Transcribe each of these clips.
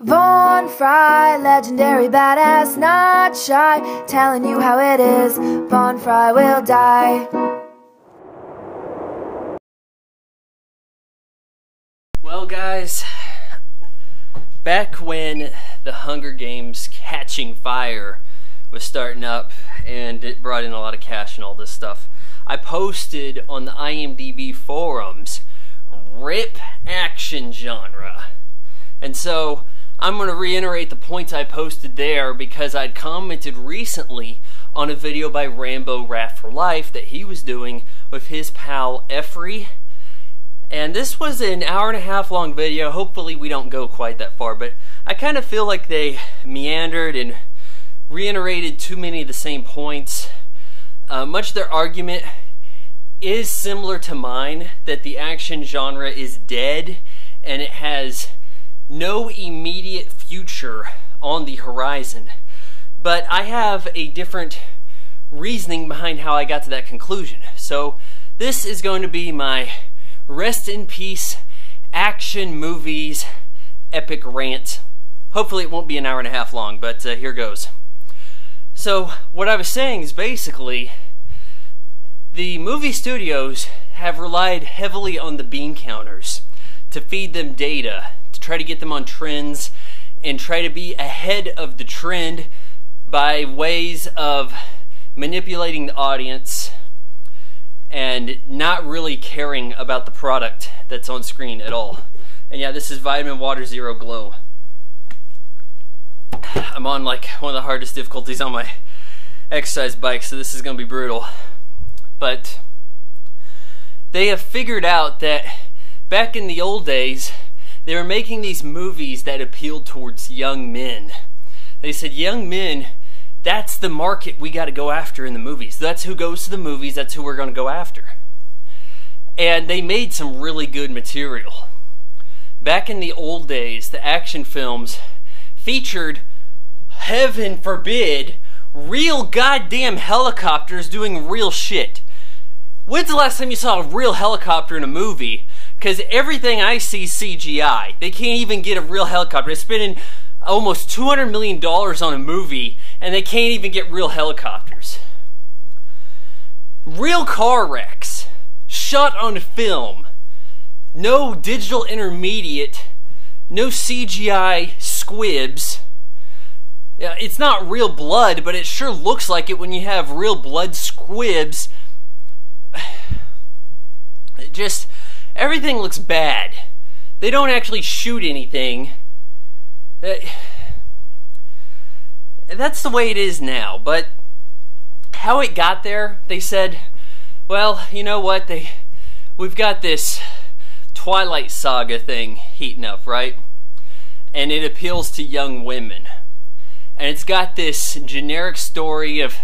Von Fry, legendary badass, not shy, telling you how it is, Von Fry will die. Well guys, back when the Hunger Games Catching Fire was starting up and it brought in a lot of cash and all this stuff, I posted on the IMDb forums, R.I.P action genre. And so I'm going to reiterate the points I posted there because I'd commented recently on a video by Rambo Rat for Life that he was doing with his pal Efri. And this was an hour-and-a-half long video. Hopefully we don't go quite that far, but I kind of feel like they meandered and reiterated too many of the same points. Much of their argument is similar to mine, that the action genre is dead and it has no immediate future on the horizon. But I have a different reasoning behind how I got to that conclusion. So this is going to be my rest in peace action movies epic rant. Hopefully it won't be an hour-and-a-half long, but here goes. So what I was saying is basically the movie studios have relied heavily on the bean counters to feed them data, to try to get them on trends and try to be ahead of the trend by ways of manipulating the audience and not really caring about the product that's on screen at all. And yeah, this is Vitamin Water Zero Glow. I'm on like one of the hardest difficulties on my exercise bike, so this is going to be brutal. But they have figured out that back in the old days, they were making these movies that appealed towards young men. They said, young men, that's the market we got to go after in the movies. That's who goes to the movies, that's who we're going to go after. And they made some really good material. Back in the old days, the action films featured, heaven forbid, real goddamn helicopters doing real shit. When's the last time you saw a real helicopter in a movie? Because everything I see is CGI. They can't even get a real helicopter. They're spending almost $200 million on a movie and they can't even get real helicopters. Real car wrecks, shot on film, no digital intermediate, no CGI squibs. Yeah, it's not real blood, but it sure looks like it when you have real blood squibs. It just, everything looks bad. They don't actually shoot anything. That's the way it is now, but how it got there, they said, well, you know what, we've got this Twilight Saga thing heating up, right? And it appeals to young women. And it's got this generic story of,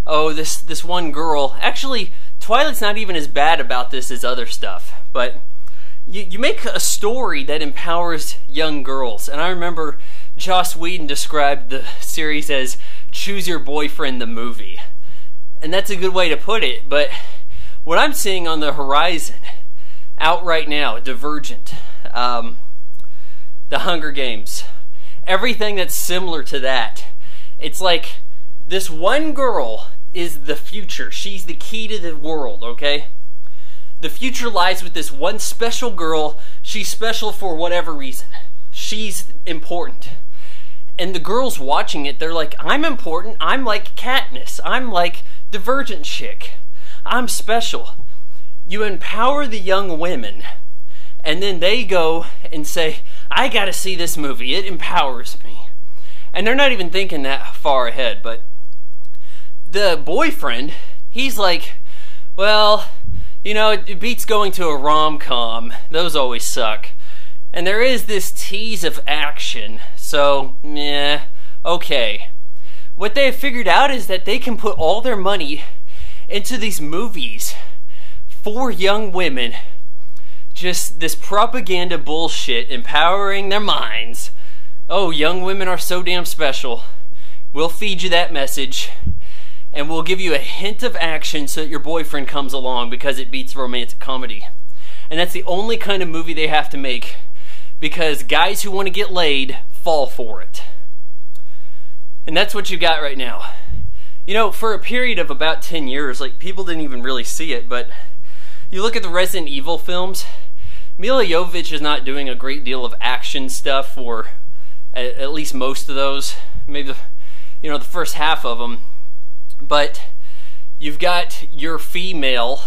oh, this one girl. Actually, Twilight's not even as bad about this as other stuff, but you make a story that empowers young girls. And I remember Joss Whedon described the series as Choose Your Boyfriend the movie. And that's a good way to put it, but what I'm seeing on the horizon, out right now, Divergent, The Hunger Games, everything that's similar to that. It's like this one girl is the future. She's the key to the world, okay? The future lies with this one special girl. She's special for whatever reason. She's important. And the girls watching it, they're like, I'm important. I'm like Katniss. I'm like Divergent chick. I'm special. You empower the young women, and then they go and say, I gotta see this movie. It empowers me. And they're not even thinking that far ahead, but the boyfriend, he's like, well, you know, it beats going to a rom-com. Those always suck. And there is this tease of action, so, meh, okay. What they have figured out is that they can put all their money into these movies for young women. Just this propaganda bullshit, empowering their minds. Oh, young women are so damn special. We'll feed you that message. And we'll give you a hint of action so that your boyfriend comes along because it beats romantic comedy. And that's the only kind of movie they have to make. because guys who want to get laid fall for it. And that's what you got right now. You know, for a period of about 10 years, like, people didn't even really see it, but you look at the Resident Evil films, Mila Jovovich is not doing a great deal of action stuff for at least most of those, maybe the first half of them, but you've got your female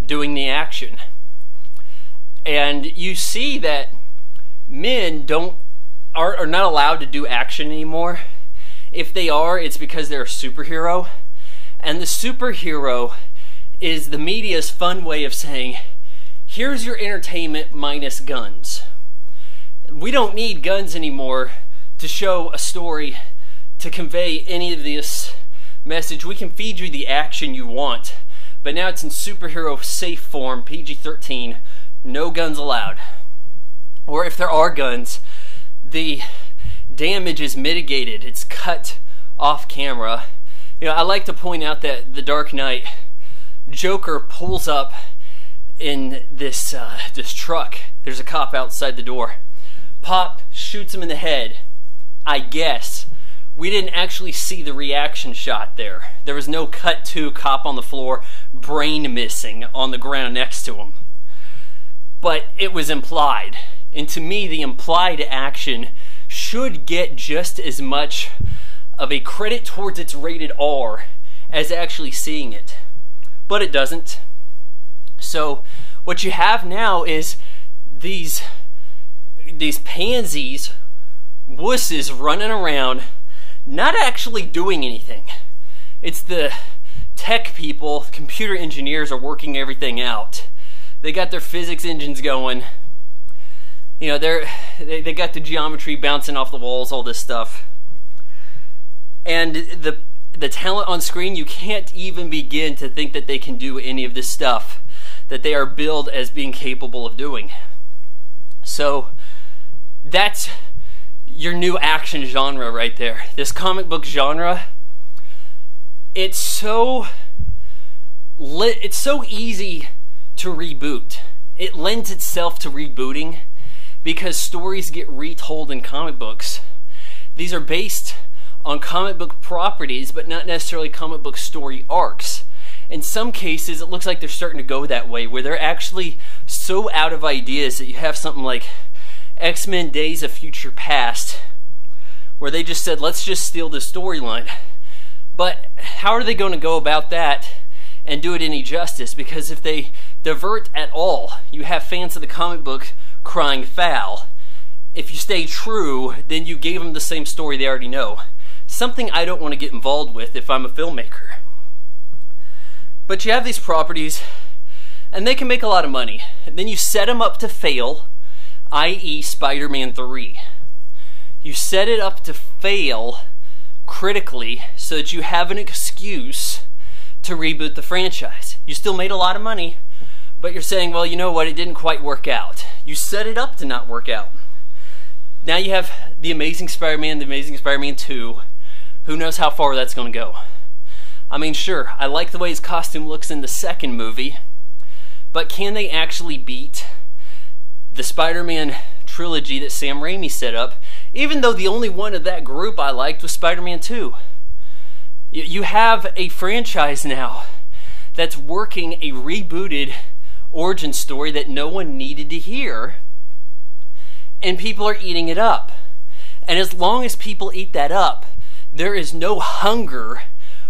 doing the action. And you see that men are not allowed to do action anymore. If they are, it's because they're a superhero. And the superhero is the media's fun way of saying, here's your entertainment minus guns. We don't need guns anymore to show a story, to convey any of this message. We can feed you the action you want, but now it's in superhero safe form, PG-13, no guns allowed. Or if there are guns, the damage is mitigated. It's cut off camera. You know, I like to point out that The Dark Knight, Joker pulls up in this truck. There's a cop outside the door. Pop shoots him in the head. I guess we didn't actually see the reaction shot there. There was no cut to cop on the floor, brain missing on the ground next to him. But it was implied. And to me, the implied action should get just as much of a credit towards its rated R as actually seeing it. But it doesn't. So what you have now is these pansies, wusses running around, not actually doing anything. It's the tech people, computer engineers are working everything out. They got their physics engines going. You know, they got the geometry bouncing off the walls, all this stuff. And the talent on screen, you can't even begin to think that they can do any of this stuff that they are billed as being capable of doing. So that's your new action genre right there. This comic book genre, it's so easy to reboot. It lends itself to rebooting because stories get retold in comic books. These are based on comic book properties, but not necessarily comic book story arcs. In some cases, it looks like they're starting to go that way, where they're actually so out of ideas that you have something like X-Men Days of Future Past, where they just said, let's just steal this storyline. But how are they going to go about that and do it any justice? Because if they divert at all, you have fans of the comic book crying foul. If you stay true, then you gave them the same story they already know. Something I don't want to get involved with if I'm a filmmaker. But you have these properties, and they can make a lot of money. And then you set them up to fail, i.e. Spider-Man 3. You set it up to fail critically so that you have an excuse to reboot the franchise. You still made a lot of money, but you're saying, well, you know what, it didn't quite work out. You set it up to not work out. Now you have The Amazing Spider-Man, The Amazing Spider-Man 2. Who knows how far that's going to go? I mean, sure, I like the way his costume looks in the second movie, but can they actually beat the Spider-Man trilogy that Sam Raimi set up, even though the only one of that group I liked was Spider-Man 2? You have a franchise now that's working a rebooted origin story that no one needed to hear, and people are eating it up. And as long as people eat that up, there is no hunger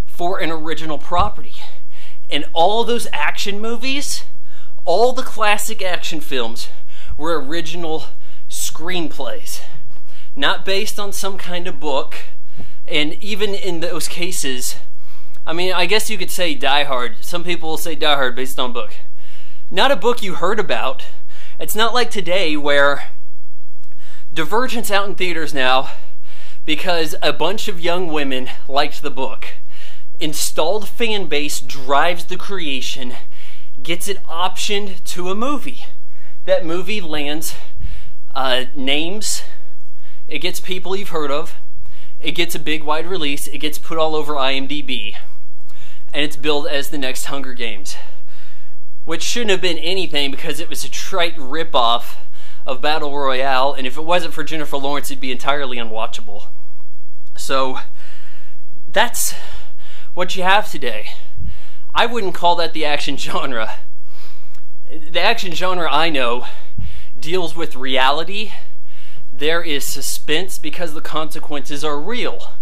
for an original property. And all those action movies, all the classic action films, were original screenplays, not based on some kind of book. And even in those cases, I mean, I guess you could say Die Hard. Some people will say Die Hard based on book. Not a book you heard about. It's not like today where Divergent's out in theaters now because a bunch of young women liked the book. Installed fan base drives the creation, gets it optioned to a movie. That movie lands names, it gets people you've heard of, it gets a big wide release, it gets put all over IMDb, and it's billed as the next Hunger Games. Which shouldn't have been anything because it was a trite ripoff of Battle Royale, and if it wasn't for Jennifer Lawrence, it'd be entirely unwatchable. So that's what you have today. I wouldn't call that the action genre. The action genre I know deals with reality. There is suspense because the consequences are real.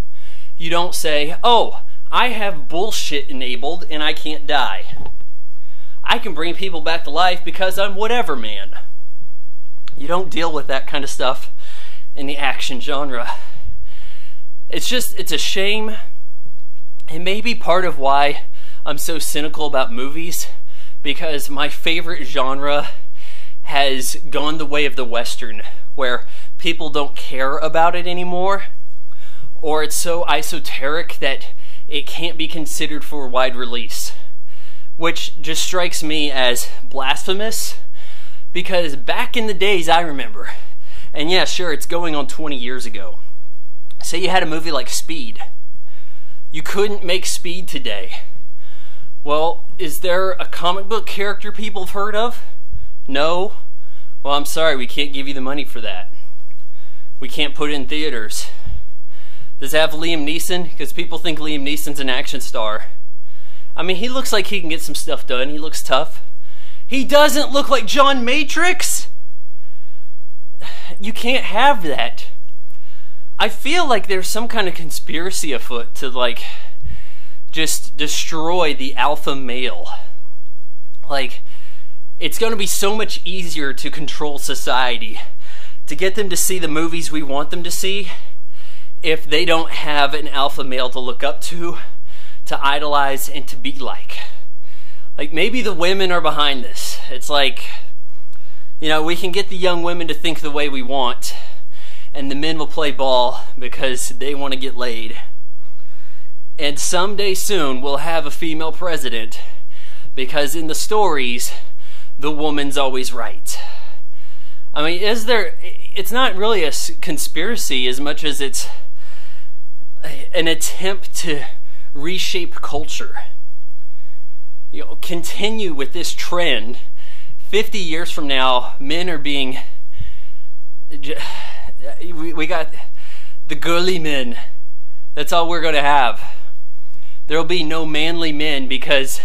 You don't say, oh, I have bullshit enabled and I can't die. I can bring people back to life because I'm whatever man. You don't deal with that kind of stuff in the action genre. It's a shame. It may be part of why I'm so cynical about movies, because my favorite genre has gone the way of the Western, where people don't care about it anymore, or it's so esoteric that it can't be considered for wide release, which just strikes me as blasphemous, because back in the days I remember, and yeah, sure, it's going on 20 years ago, say you had a movie like Speed. You couldn't make Speed today. Well, is there a comic book character people have heard of? No. Well, I'm sorry, we can't give you the money for that. We can't put it in theaters. Does it have Liam Neeson? Because people think Liam Neeson's an action star. I mean, he looks like he can get some stuff done. He looks tough. He doesn't look like John Matrix! You can't have that. I feel like there's some kind of conspiracy afoot to, like, just destroy the alpha male. Like, it's going to be so much easier to control society, to get them to see the movies we want them to see, if they don't have an alpha male to look up to idolize, and to be like. Like, maybe the women are behind this. It's like, you know, we can get the young women to think the way we want, and the men will play ball because they want to get laid. And someday soon we'll have a female president, because in the stories, the woman's always right. I mean, it's not really a conspiracy as much as it's an attempt to reshape culture. You know, continue with this trend. 50 years from now, men are being... We got the girly men. That's all we're going to have. There will be no manly men because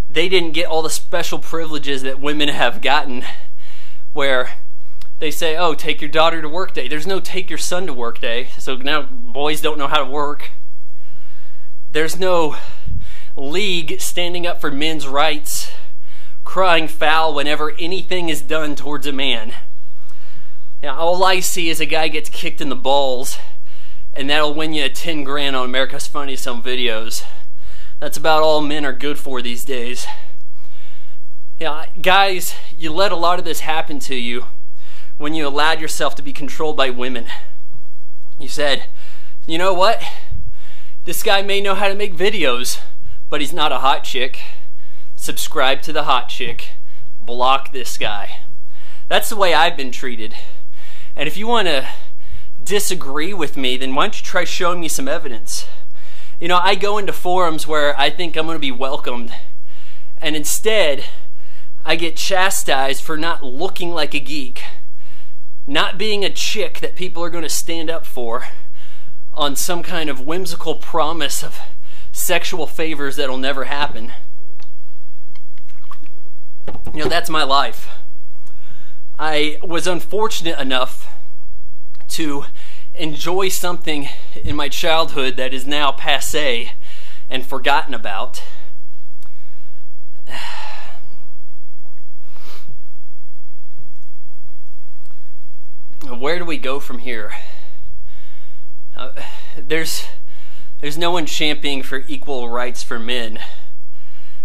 they didn't get all the special privileges that women have gotten, where they say, oh, take your daughter to work day. There's no take your son to work day, so now boys don't know how to work. There's no league standing up for men's rights, crying foul whenever anything is done towards a man. Now, all I see is a guy gets kicked in the balls, and that'll win you 10 grand on America's Funniest Home Videos. That's about all men are good for these days. Yeah, guys, you let a lot of this happen to you when you allowed yourself to be controlled by women. You said, you know what? This guy may know how to make videos, but he's not a hot chick. Subscribe to the hot chick. Block this guy. That's the way I've been treated. And if you want to disagree with me, then why don't you try showing me some evidence? You know, I go into forums where I think I'm going to be welcomed, and instead I get chastised for not looking like a geek, not being a chick that people are going to stand up for on some kind of whimsical promise of sexual favors that'll never happen. You know, that's my life. I was unfortunate enough to enjoy something in my childhood that is now passé and forgotten about. Where do we go from here? There's no one championing for equal rights for men,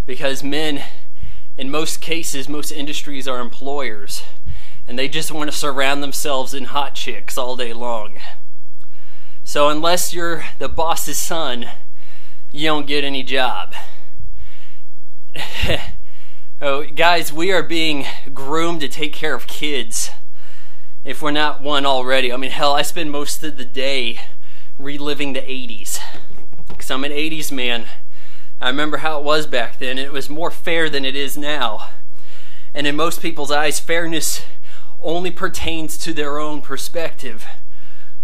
because men, in most cases, most industries are employers, and they just want to surround themselves in hot chicks all day long. So unless you're the boss's son, you don't get any job. Oh, guys, we are being groomed to take care of kids, if we're not one already. I mean, hell, I spend most of the day reliving the 80s, because I'm an 80s man. I remember how it was back then. It was more fair than it is now. And in most people's eyes, fairness only pertains to their own perspective.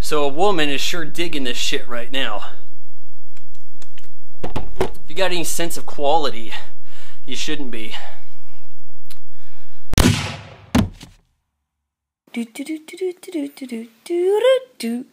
So a woman is sure digging this shit right now. If you got any sense of quality, you shouldn't be. Do do do do do do do do do do.